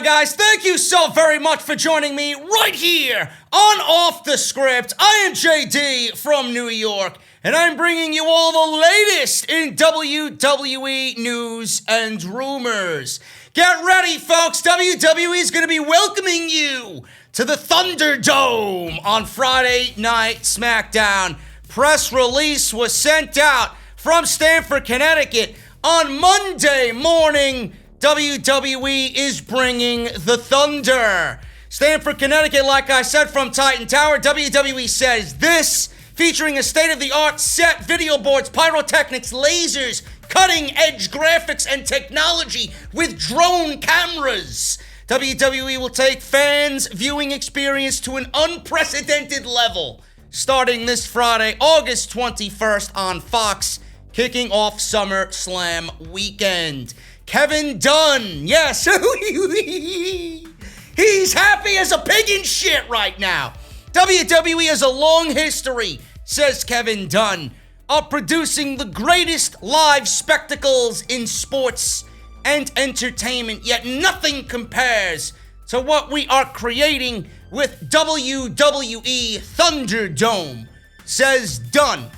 on, guys? Thank you so very much for joining me right here on Off the Script. I am JD from New York, and I'm bringing you all the latest in WWE news and rumors. Get ready, folks. WWE is going to be welcoming you to the Thunderdome on Friday Night SmackDown. Press release was sent out from Stamford, Connecticut on Monday morning. WWE is bringing the Thunder. Stamford, Connecticut, like I said, from Titan Tower. WWE says this, featuring a state-of-the-art set, video boards, pyrotechnics, lasers, cutting-edge graphics, and technology with drone cameras. WWE will take fans' viewing experience to an unprecedented level, starting this Friday, August 21st on Fox, kicking off Summerslam weekend. Kevin Dunn, yes, he's happy as a pig in shit right now. WWE has a long history, says Kevin Dunn, of producing the greatest live spectacles in sports and entertainment, yet nothing compares to what we are creating with WWE Thunderdome, says Dunn.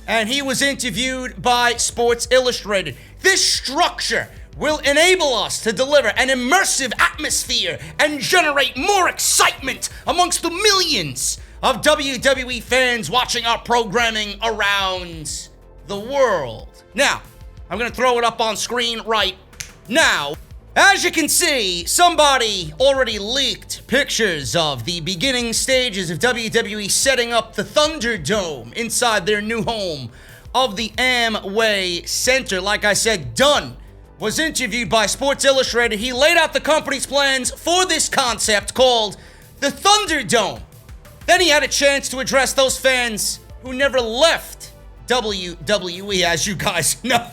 And he was interviewed by Sports Illustrated. This structure will enable us to deliver an immersive atmosphere and generate more excitement amongst the millions of WWE fans watching our programming around the world. Now, I'm going to throw it up on screen right now. As you can see, somebody already leaked pictures of the beginning stages of WWE setting up the Thunderdome inside their new home of the Amway Center. Like I said, Dunn was interviewed by Sports Illustrated. He laid out the company's plans for this concept called the Thunderdome. Then he had a chance to address those fans who never left WWE, as you guys know.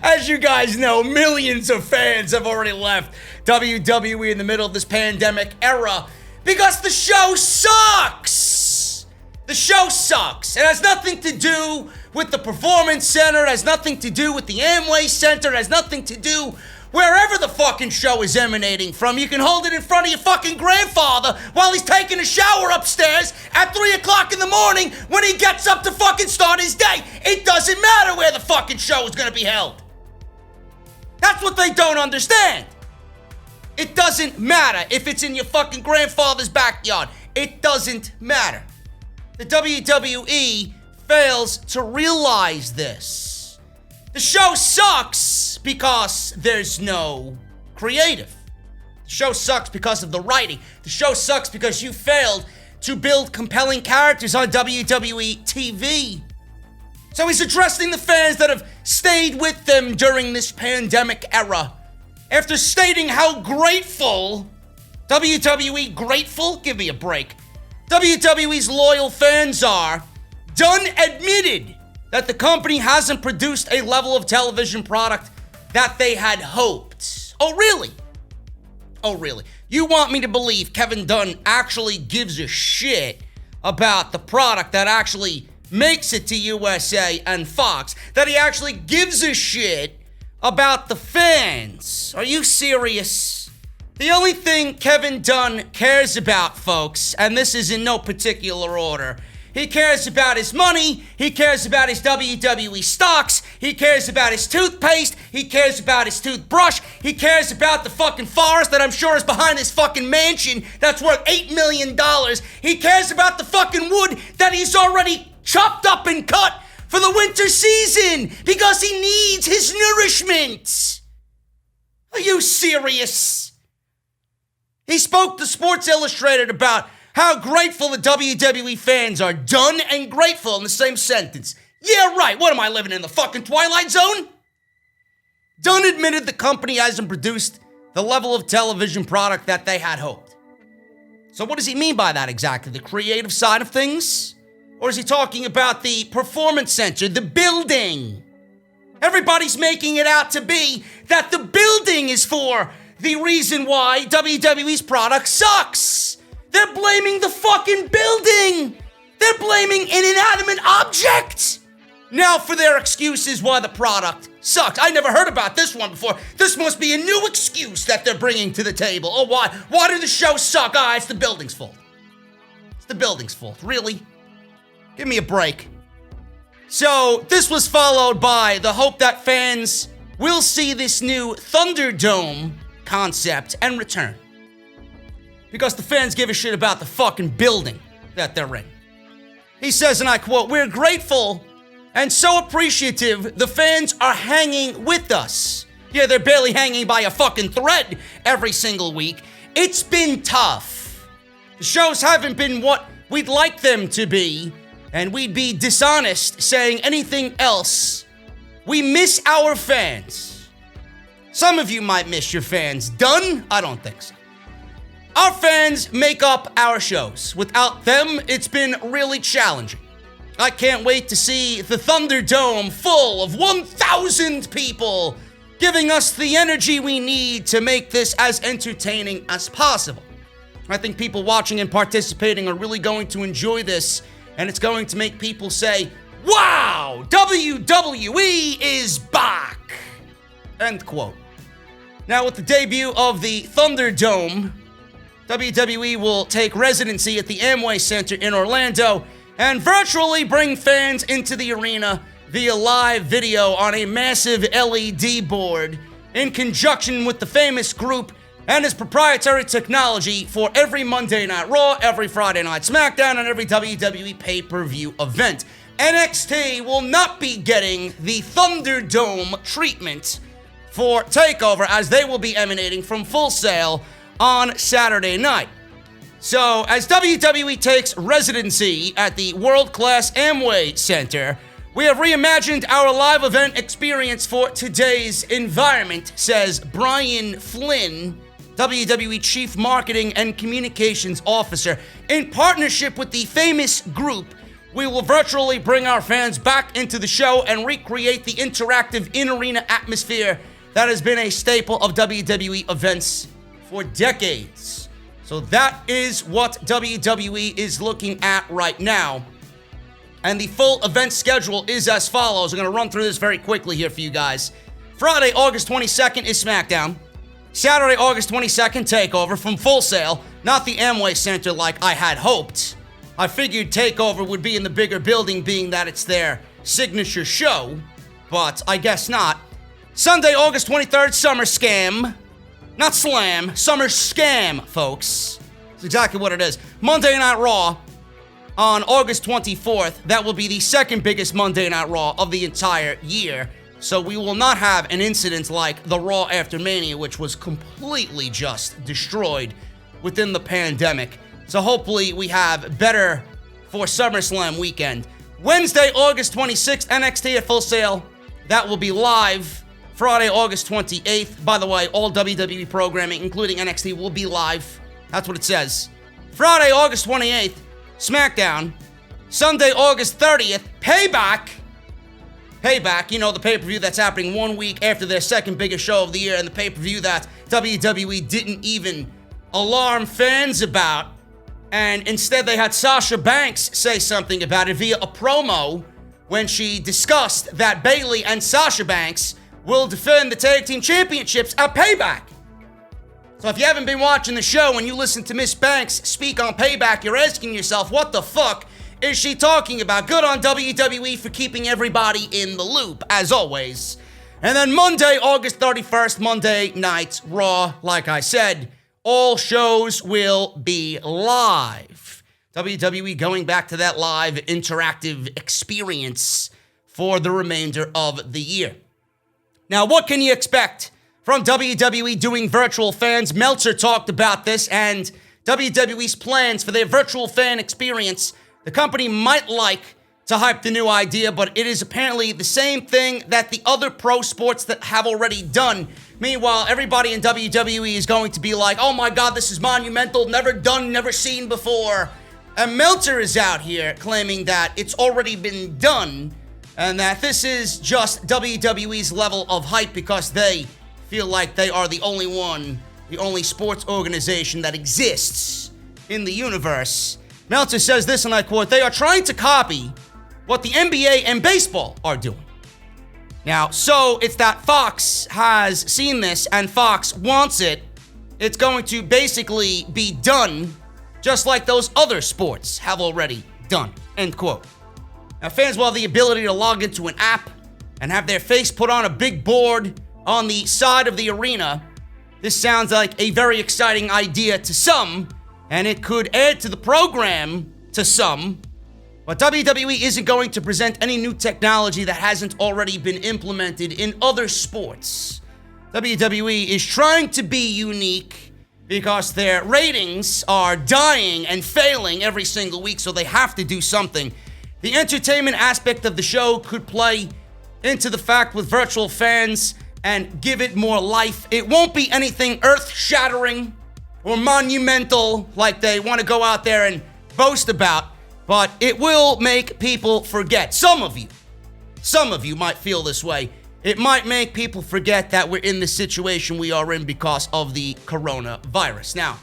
As you guys know, millions of fans have already left WWE in the middle of this pandemic era because the show sucks. The show sucks. It has nothing to do with the Performance Center. It has nothing to do with the Amway Center. It has nothing to do wherever the fucking show is emanating from. You can hold it in front of your fucking grandfather while he's taking a shower upstairs at 3 o'clock in the morning when he gets up to fucking start his day. It doesn't matter where the fucking show is gonna be held. That's what they don't understand. It doesn't matter if it's in your fucking grandfather's backyard. It doesn't matter. The WWE fails to realize this. The show sucks because there's no creative. The show sucks because of the writing. The show sucks because you failed to build compelling characters on WWE TV. So he's addressing the fans that have stayed with them during this pandemic era. After stating how grateful, WWE grateful? Give me a break. WWE's loyal fans are, Dunn admitted that the company hasn't produced a level of television product that they had hoped. Oh, really? Oh, really? You want me to believe Kevin Dunn actually gives a shit about the product that actually makes it to USA and Fox? That he actually gives a shit about the fans? Are you serious? The only thing Kevin Dunn cares about, folks, and this is in no particular order, he cares about his money, he cares about his WWE stocks, he cares about his toothpaste, he cares about his toothbrush, he cares about the fucking forest that I'm sure is behind his fucking mansion that's worth $8 million. He cares about the fucking wood that he's already chopped up and cut for the winter season because he needs his nourishment. Are you serious? He spoke to Sports Illustrated about how grateful the WWE fans are. Done and grateful in the same sentence. Yeah, right. What am I, living in the fucking Twilight Zone? Dunn admitted the company hasn't produced the level of television product that they had hoped. So what does he mean by that exactly? The creative side of things? Or is he talking about the Performance Center, the building? Everybody's making it out to be that the building is for the reason why WWE's product sucks. They're blaming the fucking building. They're blaming an inanimate object. Now for their excuses why the product sucks. I never heard about this one before. This must be a new excuse that they're bringing to the table. Oh, why? Why did the show suck? Ah, it's the building's fault. It's the building's fault. Really? Give me a break. So, this was followed by the hope that fans will see this new Thunderdome concept and return. Because the fans give a shit about the fucking building that they're in. He says, and I quote, "We're grateful and so appreciative the fans are hanging with us." Yeah, they're barely hanging by a fucking thread every single week. It's been tough. The shows haven't been what we'd like them to be, and we'd be dishonest saying anything else. We miss our fans. Some of you might miss your fans. Done? I don't think so. Our fans make up our shows. Without them, it's been really challenging. I can't wait to see the Thunderdome full of 1,000 people giving us the energy we need to make this as entertaining as possible. I think people watching and participating are really going to enjoy this, and it's going to make people say, "Wow, WWE is back!" End quote. Now, with the debut of the Thunderdome, WWE will take residency at the Amway Center in Orlando and virtually bring fans into the arena via live video on a massive LED board in conjunction with the famous group and its proprietary technology for every Monday Night Raw, every Friday Night SmackDown, and every WWE pay-per-view event. NXT will not be getting the Thunderdome treatment for TakeOver, as they will be emanating from Full Sail on Saturday night. So, as WWE takes residency at the world-class Amway Center, we have reimagined our live event experience for today's environment, says Brian Flynn, WWE Chief Marketing and Communications Officer. In partnership with the famous group, we will virtually bring our fans back into the show and recreate the interactive in-arena atmosphere that has been a staple of WWE events for decades. So that is what WWE is looking at right now. And the full event schedule is as follows. I'm going to run through this very quickly here for you guys. Friday, August 22nd is SmackDown. Saturday, August 22nd, TakeOver from Full Sail, not the Amway Center like I had hoped. I figured TakeOver would be in the bigger building, being that it's their signature show, but I guess not. Sunday, August 23rd, Summer Scam. Not Slam, Summer Scam, folks. That's exactly what it is. Monday Night Raw on August 24th. That will be the second biggest Monday Night Raw of the entire year. So we will not have an incident like the Raw after Mania, which was completely just destroyed within the pandemic. So hopefully we have better for SummerSlam weekend. Wednesday, August 26th, NXT at Full Sail. That will be live. Friday, August 28th. By the way, all WWE programming, including NXT, will be live. That's what it says. Friday, August 28th, SmackDown. Sunday, August 30th, Payback. Payback, you know, the pay-per-view that's happening 1 week after their second biggest show of the year, and the pay-per-view that WWE didn't even alarm fans about. And instead, they had Sasha Banks say something about it via a promo when she discussed that Bayley and Sasha Banks will defend the tag team championships at Payback. So if you haven't been watching the show and you listen to Miss Banks speak on Payback, you're asking yourself, what the fuck is she talking about? Good on WWE for keeping everybody in the loop, as always. And then Monday, August 31st, Monday Night Raw. Like I said, all shows will be live. WWE going back to that live interactive experience for the remainder of the year. Now, what can you expect from WWE doing virtual fans? Meltzer talked about this and WWE's plans for their virtual fan experience. The company might like to hype the new idea, but it is apparently the same thing that the other pro sports that have already done. Meanwhile, everybody in WWE is going to be like, oh my God, this is monumental, never done, never seen before. And Meltzer is out here claiming that it's already been done, and that this is just WWE's level of hype because they feel like they are the only one, the only sports organization that exists in the universe. Meltzer says this, and I quote, "They are trying to copy what the NBA and baseball are doing. Now, so it's that Fox has seen this and Fox wants it. It's going to basically be done just like those other sports have already done, end quote. Now, fans will have the ability to log into an app and have their face put on a big board on the side of the arena. This sounds like a very exciting idea to some, and it could add to the program to some. But WWE isn't going to present any new technology that hasn't already been implemented in other sports. WWE is trying to be unique because their ratings are dying and failing every single week, so they have to do something. The entertainment aspect of the show could play into the fact with virtual fans and give it more life. It won't be anything earth-shattering or monumental like they want to go out there and boast about, but it will make people forget. Some of you might feel this way. It might make people forget that we're in the situation we are in because of the coronavirus. Now,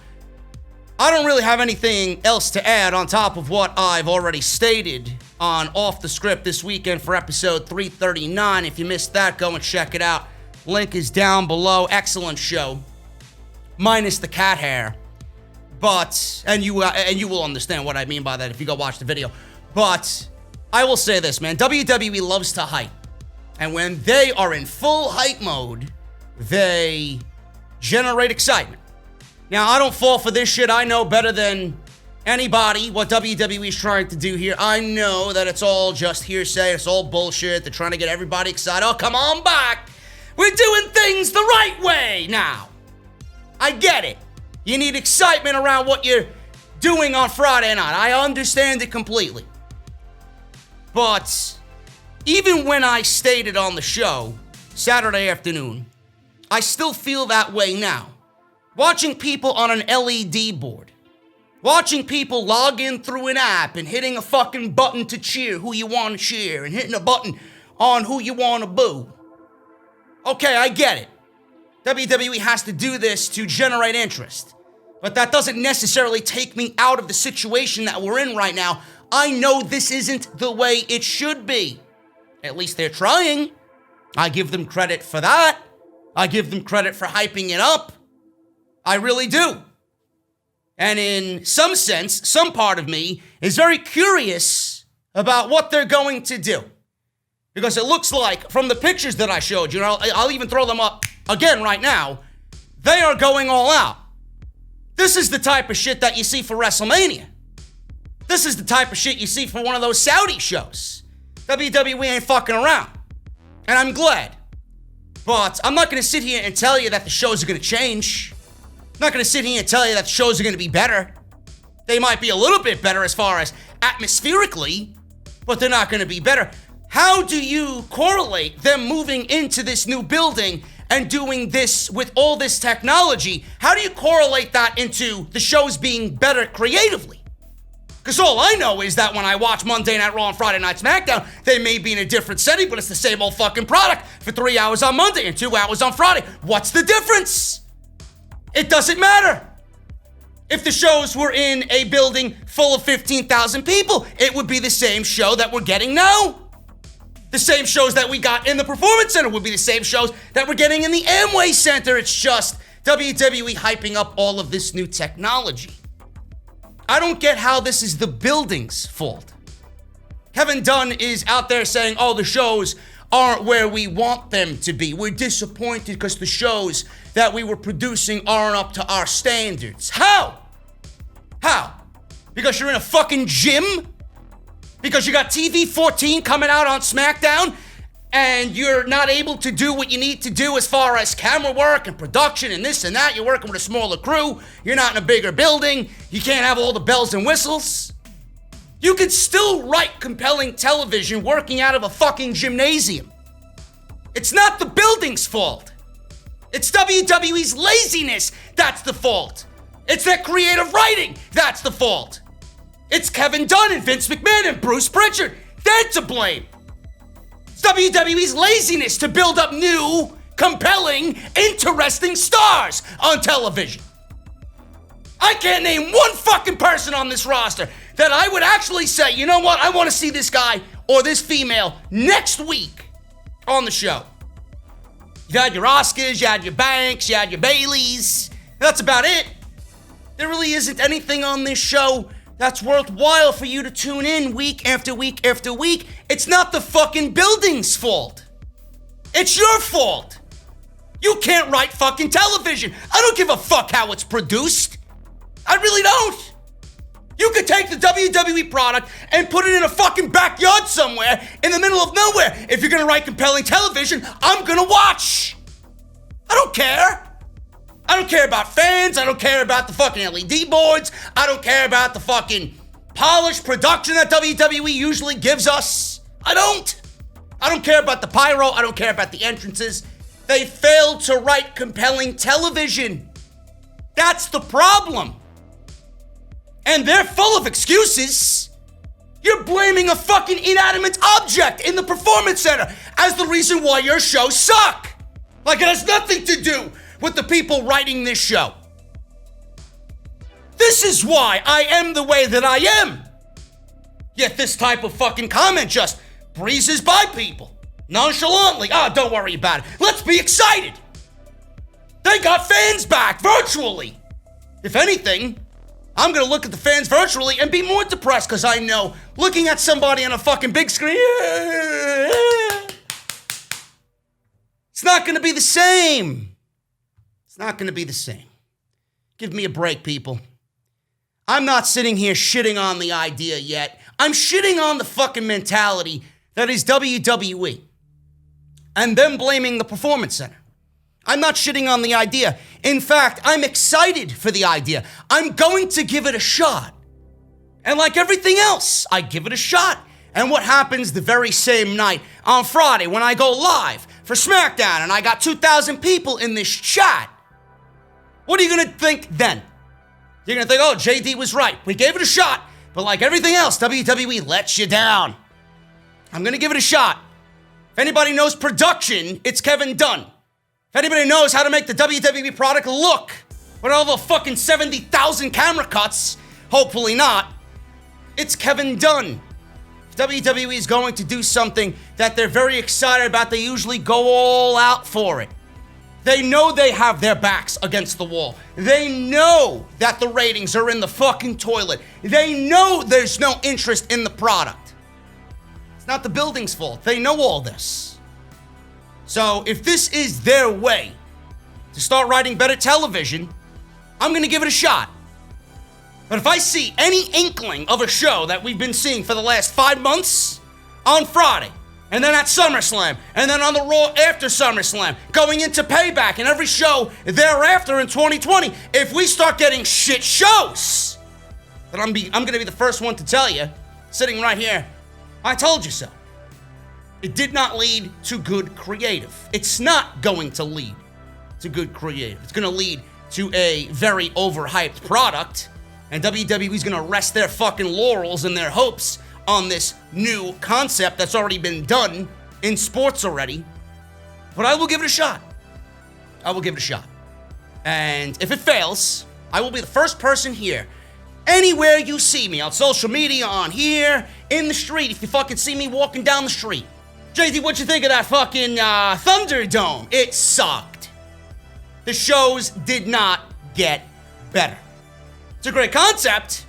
I don't really have anything else to add on top of what I've already stated on Off the Script this weekend for episode 339. If you missed that, go and check it out. Link is down below. Excellent show. Minus the cat hair. But, and you will understand what I mean by that if you go watch the video. But, I will say this, man. WWE loves to hype. And when they are in full hype mode, they generate excitement. Now, I don't fall for this shit. I know better than anybody what WWE is trying to do here. I know that it's all just hearsay. It's all bullshit. They're trying to get everybody excited. Oh, come on back. We're doing things the right way now. I get it. You need excitement around what you're doing on Friday night. I understand it completely. But even when I stated on the show Saturday afternoon, I still feel that way now. Watching people on an LED board, watching people log in through an app and hitting a fucking button to cheer who you want to cheer and hitting a button on who you want to boo. Okay, I get it. WWE has to do this to generate interest. But that doesn't necessarily take me out of the situation that we're in right now. I know this isn't the way it should be. At least they're trying. I give them credit for that. I give them credit for hyping it up. I really do. And in some sense, some part of me is very curious about what they're going to do. Because it looks like, from the pictures that I showed you, I'll even throw them up again right now, they are going all out. This is the type of shit that you see for Wrestlemania. This is the type of shit you see for one of those Saudi shows. WWE ain't fucking around. And I'm glad. But I'm not going to sit here and tell you that the shows are going to change. I'm not going to sit here and tell you that the shows are going to be better. They might be a little bit better as far as atmospherically, but they're not going to be better. How do you correlate them moving into this new building and doing this with all this technology? How do you correlate that into the shows being better creatively? Because all I know is that when I watch Monday Night Raw and Friday Night SmackDown, they may be in a different setting, but it's the same old fucking product for 3 hours on Monday and 2 hours on Friday. What's the difference? It doesn't matter. If the shows were in a building full of 15,000 people, it would be the same show that we're getting now. The same shows that we got in the Performance Center would be the same shows that we're getting in the Amway Center. It's just WWE hyping up all of this new technology. I don't get how this is the building's fault. Kevin Dunn is out there saying, oh, the shows aren't where we want them to be. We're disappointed because the shows that we were producing aren't up to our standards. How? How? Because you're in a fucking gym? Because you got TV 14 coming out on SmackDown and you're not able to do what you need to do as far as camera work and production and this and that. You're working with a smaller crew. You're not in a bigger building. You can't have all the bells and whistles. You could still write compelling television working out of a fucking gymnasium. It's not the building's fault. It's WWE's laziness that's the fault. It's their creative writing that's the fault. It's Kevin Dunn and Vince McMahon and Bruce Pritchard. They're to blame. It's WWE's laziness to build up new, compelling, interesting stars on television. I can't name one fucking person on this roster that I would actually say, you know what, I want to see this guy or this female next week on the show. You had your Oscars, you had your Banks, you had your Baileys. That's about it. There really isn't anything on this show that's worthwhile for you to tune in week after week after week. It's not the fucking building's fault. It's your fault. You can't write fucking television. I don't give a fuck how it's produced. I really don't. You could take the WWE product and put it in a fucking backyard somewhere in the middle of nowhere. If you're gonna write compelling television, I'm gonna watch. I don't care. I don't care about fans. I don't care about the fucking LED boards. I don't care about the fucking polished production that WWE usually gives us. I don't care about the pyro. I don't care about the entrances. They failed to write compelling television. That's the problem. And they're full of excuses. You're blaming a fucking inanimate object in the Performance Center as the reason why your shows suck. Like it has nothing to do with the people writing this show. This is why I am the way that I am. Yet this type of fucking comment just breezes by people nonchalantly. Oh, don't worry about it. Let's be excited. They got fans back virtually. If anything, I'm gonna look at the fans virtually and be more depressed because I know looking at somebody on a fucking big screen, it's not gonna be the same. It's not gonna be the same. Give me a break, people. I'm not sitting here shitting on the idea yet. I'm shitting on the fucking mentality that is WWE and them blaming the Performance Center. I'm not shitting on the idea. In fact, I'm excited for the idea. I'm going to give it a shot. And like everything else, I give it a shot. And what happens the very same night on Friday when I go live for SmackDown and I got 2,000 people in this chat? What are you going to think then? You're going to think, oh, JD was right. We gave it a shot. But like everything else, WWE lets you down. I'm going to give it a shot. If anybody knows production, it's Kevin Dunn. If anybody knows how to make the WWE product look with all the fucking 70,000 camera cuts, hopefully not, it's Kevin Dunn. If WWE is going to do something that they're very excited about, they usually go all out for it. They know they have their backs against the wall. They know that the ratings are in the fucking toilet. They know there's no interest in the product. It's not the building's fault. They know all this. So if this is their way to start writing better television, I'm going to give it a shot. But if I see any inkling of a show that we've been seeing for the last 5 months on Friday, and then at Summerslam, and then on the Raw after Summerslam, going into Payback, and every show thereafter in 2020, if we start getting shit shows, then I'm going to be the first one to tell you, sitting right here, I told you so. It did not lead to good creative. It's not going to lead to good creative. It's going to lead to a very overhyped product, and WWE's going to rest their fucking laurels and their hopes on this new concept that's already been done in sports already. But I will give it a shot. I will give it a shot. And if it fails, I will be the first person here. Anywhere you see me, on social media, on here, in the street, if you fucking see me walking down the street. JD, what'd you think of that fucking Thunderdome? It sucked. The shows did not get better. It's a great concept.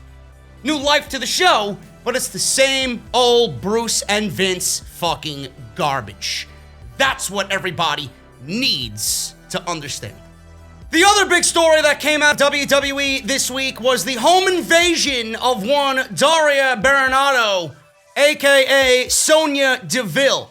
New life to the show. But it's the same old Bruce and Vince fucking garbage. That's what everybody needs to understand. The other big story that came out of WWE this week was the home invasion of one Daria Berenato, aka Sonya Deville.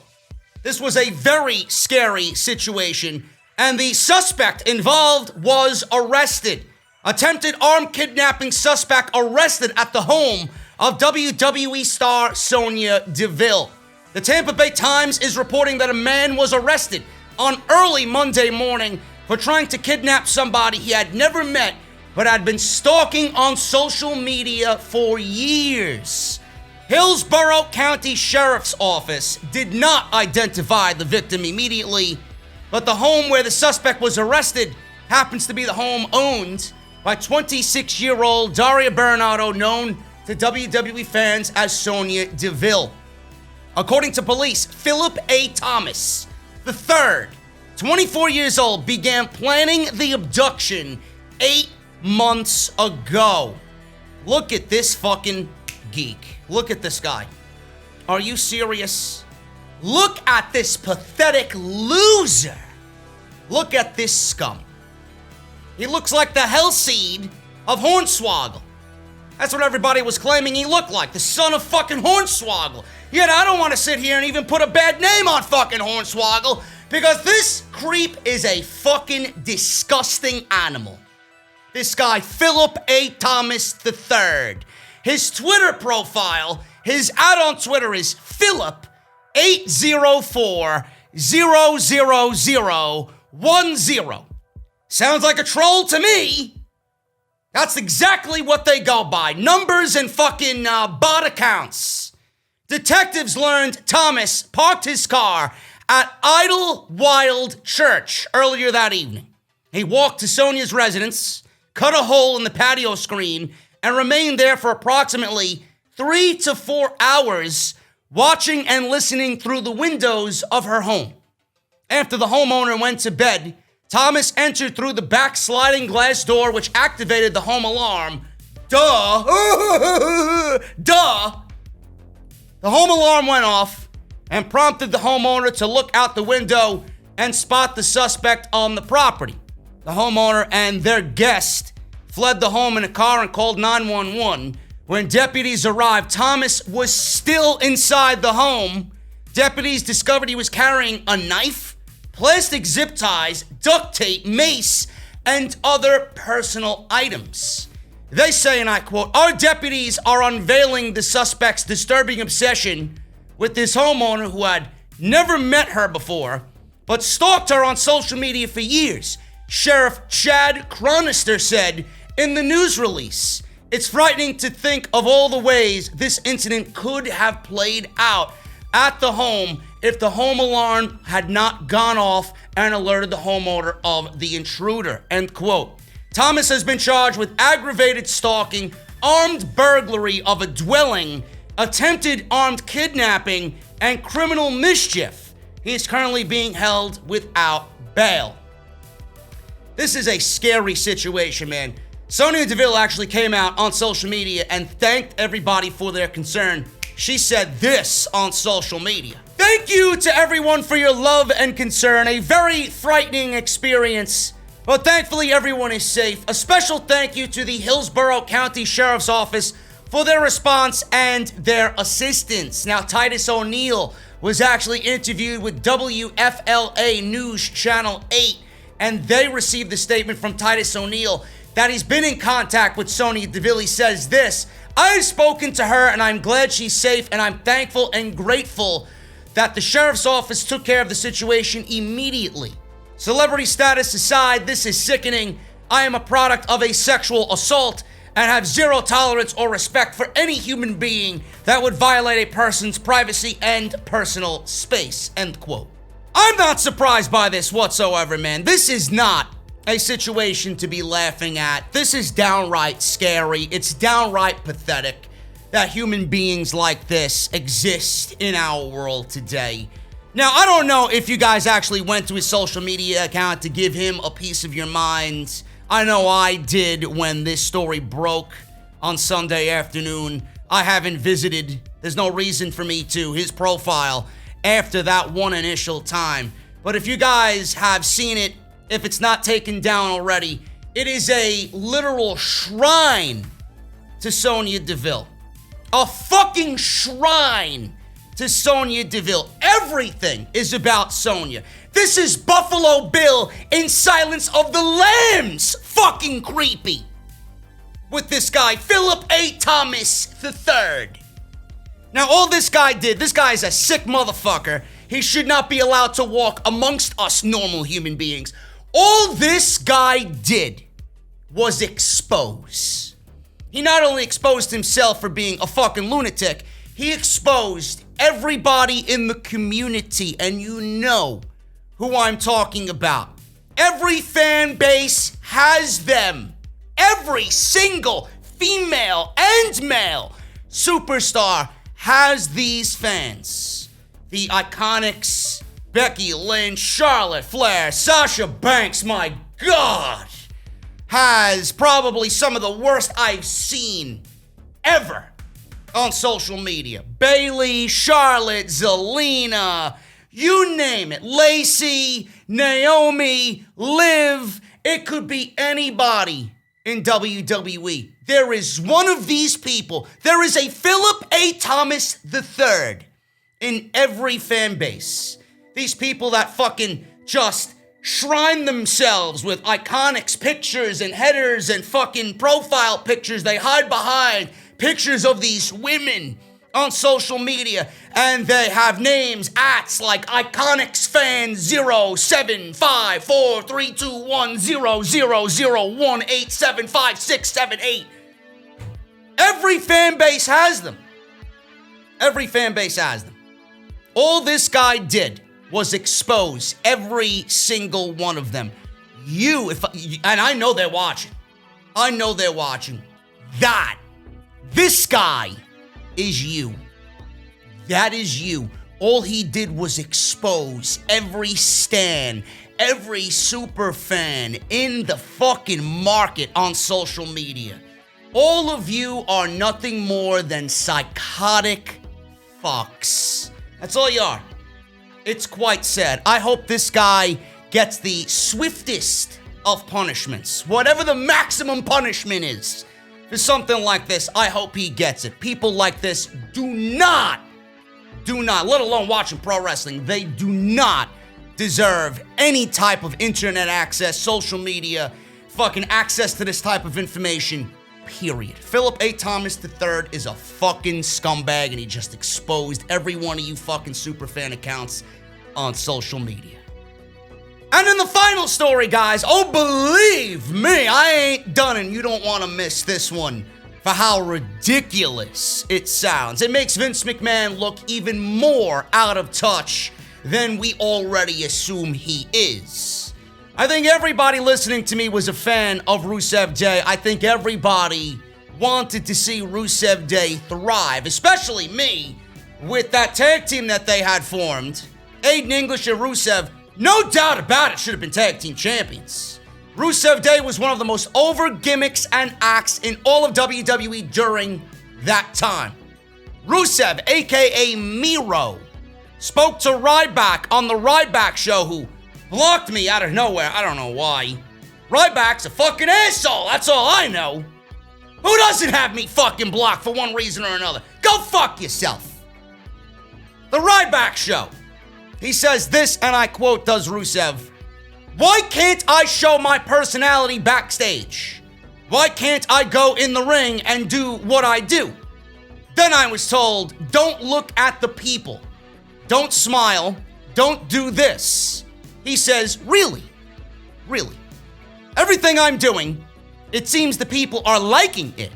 This was a very scary situation, and the suspect involved was arrested. Attempted armed kidnapping suspect arrested at the home of WWE star Sonya Deville. The Tampa Bay Times is reporting that a man was arrested on early Monday morning for trying to kidnap somebody he had never met but had been stalking on social media for years. Hillsborough County Sheriff's Office did not identify the victim immediately, but the home where the suspect was arrested happens to be the home owned by 26-year-old Daria Berenato, known to WWE fans as Sonya Deville. According to police, Philip A. Thomas III, 24 years old, began planning the abduction 8 months ago. Look at this fucking geek. Look at this guy. Are you serious? Look at this pathetic loser. Look at this scum. He looks like the Hellseed of Hornswoggle. That's what everybody was claiming he looked like, the son of fucking Hornswoggle. Yet I don't want to sit here and even put a bad name on fucking Hornswoggle, because this creep is a fucking disgusting animal. This guy, Philip A. Thomas III. His Twitter profile, his ad on Twitter is Philip8040010. Sounds like a troll to me. That's exactly what they go by. Numbers and fucking bot accounts. Detectives learned Thomas parked his car at Idlewild Church earlier that evening. He walked to Sonya's residence, cut a hole in the patio screen, and remained there for approximately 3 to 4 hours, watching and listening through the windows of her home. After the homeowner went to bed, Thomas entered through the back sliding glass door, which activated the home alarm. Duh. The home alarm went off and prompted the homeowner to look out the window and spot the suspect on the property. The homeowner and their guest fled the home in a car and called 911. When deputies arrived, Thomas was still inside the home. Deputies discovered he was carrying a knife, plastic zip ties, duct tape, mace, and other personal items. They say, and I quote, "Our deputies are unveiling the suspect's disturbing obsession with this homeowner who had never met her before, but stalked her on social media for years," Sheriff Chad Cronister said in the news release. "It's frightening to think of all the ways this incident could have played out at the home if the home alarm had not gone off and alerted the homeowner of the intruder," end quote. Thomas has been charged with aggravated stalking, armed burglary of a dwelling, attempted armed kidnapping, and criminal mischief. He is currently being held without bail. This is a scary situation, man. Sonya Deville actually came out on social media and thanked everybody for their concern. She said this on social media: "Thank you to everyone for your love and concern. A very frightening experience, but thankfully everyone is safe. A special thank you to the Hillsborough County Sheriff's Office for their response and their assistance." Now, Titus O'Neil was actually interviewed with WFLA News Channel 8, and they received the statement from Titus O'Neil that he's been in contact with Sonya Deville. He says this: "I've spoken to her and I'm glad she's safe, and I'm thankful and grateful that the sheriff's office took care of the situation immediately. Celebrity status aside, this is sickening. I am a product of a sexual assault and have zero tolerance or respect for any human being that would violate a person's privacy and personal space," end quote. I'm not surprised by this whatsoever, man. This is not a situation to be laughing at. This is downright scary. It's downright pathetic that human beings like this exist in our world today. Now, I don't know if you guys actually went to his social media account to give him a piece of your mind. I know I did when this story broke on Sunday afternoon. I haven't visited, there's no reason for me to, his profile after that one initial time. But if you guys have seen it, if it's not taken down already, it is a literal shrine to Sonya Deville. A fucking shrine to Sonya Deville. Everything is about Sonya. This is Buffalo Bill in Silence of the Lambs. Fucking creepy. With this guy, Philip A. Thomas III. Now, all this guy did, this guy is a sick motherfucker. He should not be allowed to walk amongst us normal human beings. All this guy did was expose. He not only exposed himself for being a fucking lunatic, he exposed everybody in the community, and you know who I'm talking about. Every fan base has them. Every single female and male superstar has these fans. the Iconics, Becky Lynch, Charlotte Flair, Sasha Banks, my God, has probably some of the worst I've seen ever on social media. Bayley, Charlotte, Zelina, you name it. Lacey, Naomi, Liv. It could be anybody in WWE. There is one of these people. There is a Philip A. Thomas III in every fan base. These people that fucking just shrine themselves with Iconics pictures and headers and fucking profile pictures. They hide behind pictures of these women on social media, and they have names, @ like Iconics fan 07543210001875678. Every fan base has them. Every fan base has them. All this guy did was expose every single one of them. And I know they're watching. I know they're watching. This guy is you. That is you. All he did was expose every stan, every super fan in the fucking market on social media. All of you are nothing more than psychotic fucks. That's all you are. It's quite sad. I hope this guy gets the swiftest of punishments. Whatever the maximum punishment is for something like this, I hope he gets it. People like this do not, let alone watching pro wrestling, they do not deserve any type of internet access, social media, fucking access to this type of information, period. Philip A. Thomas III is a fucking scumbag, and he just exposed every one of you fucking superfan accounts on social media. And in the final story, guys, oh, believe me, I ain't done, and you don't want to miss this one for how ridiculous it sounds. It makes Vince McMahon look even more out of touch than we already assume he is. I think everybody listening to me was a fan of Rusev Day. I think everybody wanted to see Rusev Day thrive, especially me, with that tag team that they had formed. Aiden English and Rusev, no doubt about it, should have been tag team champions. Rusev Day was one of the most over gimmicks and acts in all of WWE during that time. Rusev, aka Miro, spoke to Ryback on the Ryback show, who blocked me out of nowhere. I don't know why. Ryback's a fucking asshole, that's all I know. Who doesn't have me fucking blocked for one reason or another? Go fuck yourself. The Ryback show. He says this, and I quote, does Rusev, "Why can't I show my personality backstage? Why can't I go in the ring and do what I do?" Then I was told, "Don't look at the people. Don't smile. Don't do this." He says, really? Really? Everything I'm doing, it seems the people are liking it.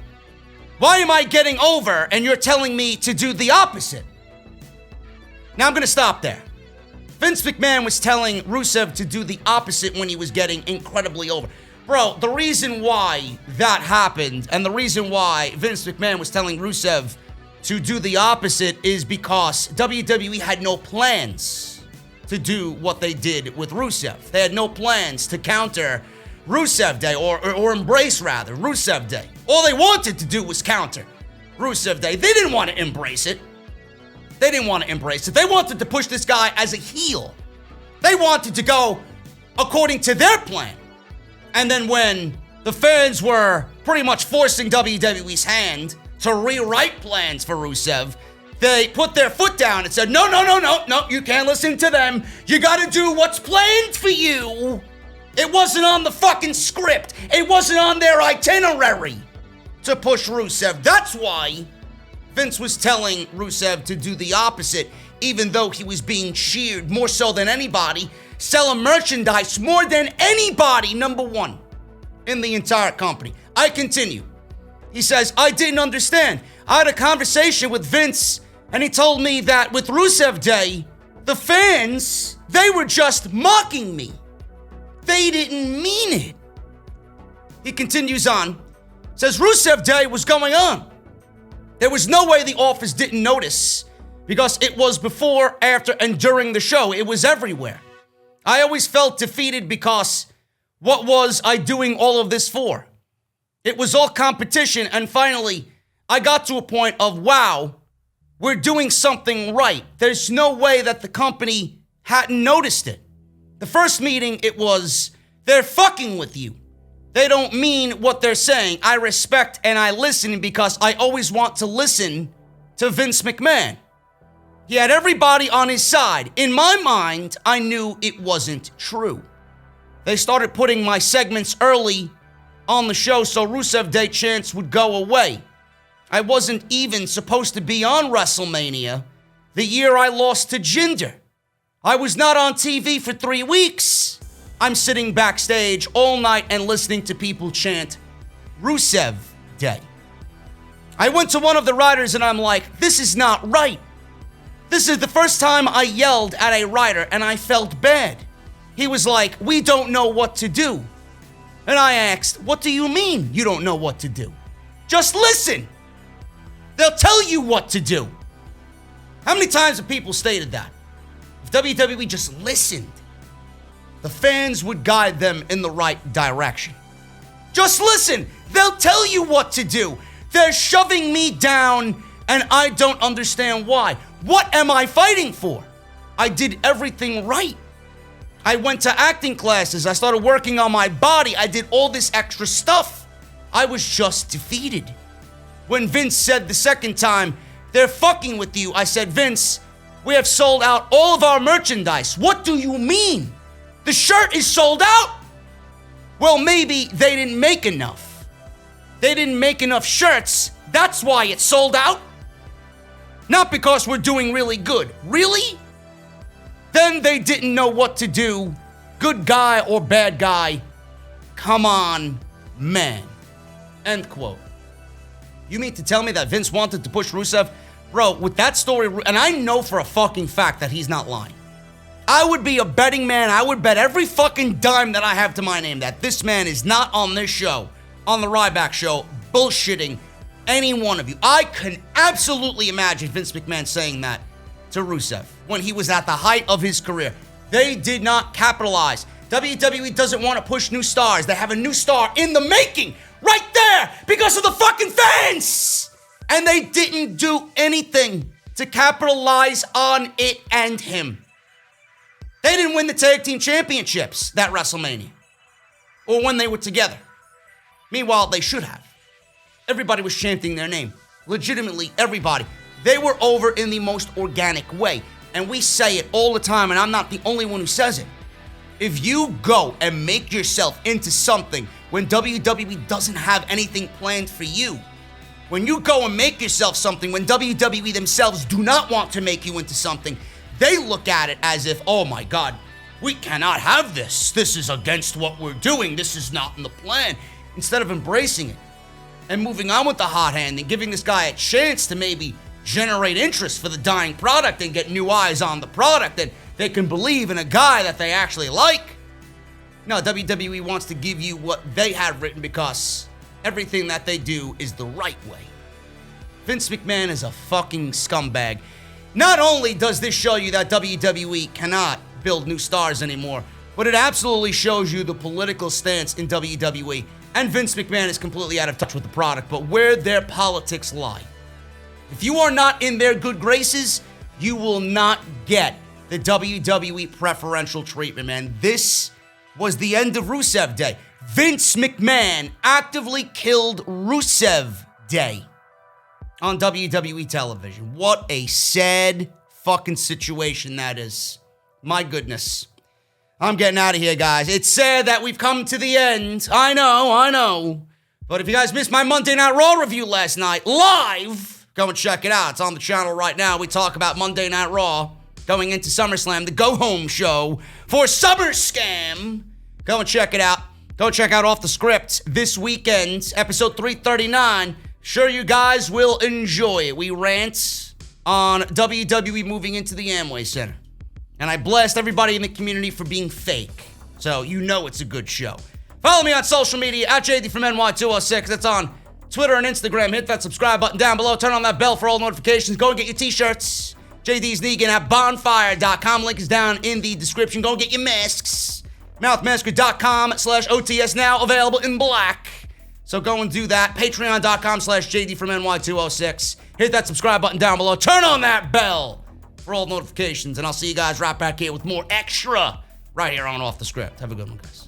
Why am I getting over and you're telling me to do the opposite? Now I'm gonna stop there. Vince McMahon was telling Rusev to do the opposite when he was getting incredibly over. Bro, the reason why that happened and the reason why Vince McMahon was telling Rusev to do the opposite is because WWE had no plans to do what they did with Rusev. They had no plans to counter Rusev Day, or embrace, rather, Rusev Day. All they wanted to do was counter Rusev Day. They didn't want to embrace it. They didn't want to embrace it. They wanted to push this guy as a heel. They wanted to go according to their plan. And then when the fans were pretty much forcing WWE's hand to rewrite plans for Rusev, they put their foot down and said, no, you can't listen to them. You gotta do what's planned for you. It wasn't on the fucking script. It wasn't on their itinerary to push Rusev. That's why Vince was telling Rusev to do the opposite, even though he was being cheered more so than anybody, selling merchandise more than anybody, number one, in the entire company. I continue. He says, "I didn't understand. I had a conversation with Vince, and he told me that with Rusev Day, the fans, they were just mocking me. They didn't mean it." He continues on, says Rusev Day was going on. There was no way the office didn't notice because it was before, after, and during the show. It was everywhere. I always felt defeated because what was I doing all of this for? It was all competition, and finally, I got to a point of, wow, we're doing something right. There's no way that the company hadn't noticed it. The first meeting, it was, they're fucking with you. They don't mean what they're saying. I respect and I listen because I always want to listen to Vince McMahon. He had everybody on his side. In my mind, I knew it wasn't true. They started putting my segments early on the show so Rusev Day chants would go away. I wasn't even supposed to be on Wrestlemania the year I lost to Jinder. I was not on TV for 3 weeks. I'm sitting backstage all night and listening to people chant Rusev Day. I went to one of the writers and I'm like, this is not right. This is the first time I yelled at a writer and I felt bad. He was like, we don't know what to do. And I asked, what do you mean you don't know what to do? Just listen. They'll tell you what to do. How many times have people stated that? If WWE just listened, the fans would guide them in the right direction. Just listen. They'll tell you what to do. They're shoving me down and I don't understand why. What am I fighting for? I did everything right. I went to acting classes. I started working on my body. I did all this extra stuff. I was just defeated. When Vince said the second time, they're fucking with you, I said, Vince, we have sold out all of our merchandise. What do you mean? The shirt is sold out? Well, maybe they didn't make enough. They didn't make enough shirts. That's why it's sold out. Not because we're doing really good. Really? Then they didn't know what to do. Good guy or bad guy. Come on, man. End quote. You mean to tell me that Vince wanted to push Rusev? Bro, with that story, and I know for a fucking fact that he's not lying. I would be a betting man. I would bet every fucking dime that I have to my name that this man is not on this show, on the Ryback show, bullshitting any one of you. I can absolutely imagine Vince McMahon saying that to Rusev when he was at the height of his career. They did not capitalize. WWE doesn't want to push new stars. They have a new star in the making right there because of the fucking fans. And they didn't do anything to capitalize on it and him. They didn't win the tag team championships that WrestleMania or when they were together. Meanwhile, they should have. Everybody was chanting their name. Legitimately, everybody. They were over in the most organic way. And we say it all the time, and I'm not the only one who says it. If you go and make yourself into something when WWE doesn't have anything planned for you, when you go and make yourself something when WWE themselves do not want to make you into something, they look at it as if, oh my God, we cannot have this. This is against what we're doing. This is not in the plan. Instead of embracing it and moving on with the hot hand and giving this guy a chance to maybe generate interest for the dying product and get new eyes on the product and they can believe in a guy that they actually like. No, WWE wants to give you what they have written because everything that they do is the right way. Vince McMahon is a fucking scumbag. Not only does this show you that WWE cannot build new stars anymore, but it absolutely shows you the political stance in WWE. And Vince McMahon is completely out of touch with the product, but where their politics lie. If you are not in their good graces, you will not get the WWE preferential treatment, man. This was the end of Rusev Day. Vince McMahon actively killed Rusev Day on WWE television. What a sad fucking situation that is. My goodness. I'm getting out of here, guys. It's sad that we've come to the end. I know. But if you guys missed my Monday Night Raw review last night, live, go and check it out. It's on the channel right now. We talk about Monday Night Raw going into Summerslam, the go-home show for Summerslam. Go and check it out. Go check out Off the Script this weekend, episode 339. Sure you guys will enjoy it. We rant on WWE moving into the Amway Center. And I blessed everybody in the community for being fake. So you know it's a good show. Follow me on social media at JD from NY206. That's on Twitter and Instagram. Hit that subscribe button down below. Turn on that bell for all notifications. Go and get your t-shirts. JD's Negan at bonfire.com. Link is down in the description. Go get your masks. Mouthmasker.com/OTS now available in black. So go and do that. Patreon.com/JD from NY206. Hit that subscribe button down below. Turn on that bell for all notifications. And I'll see you guys right back here with more extra right here on Off the Script. Have a good one, guys.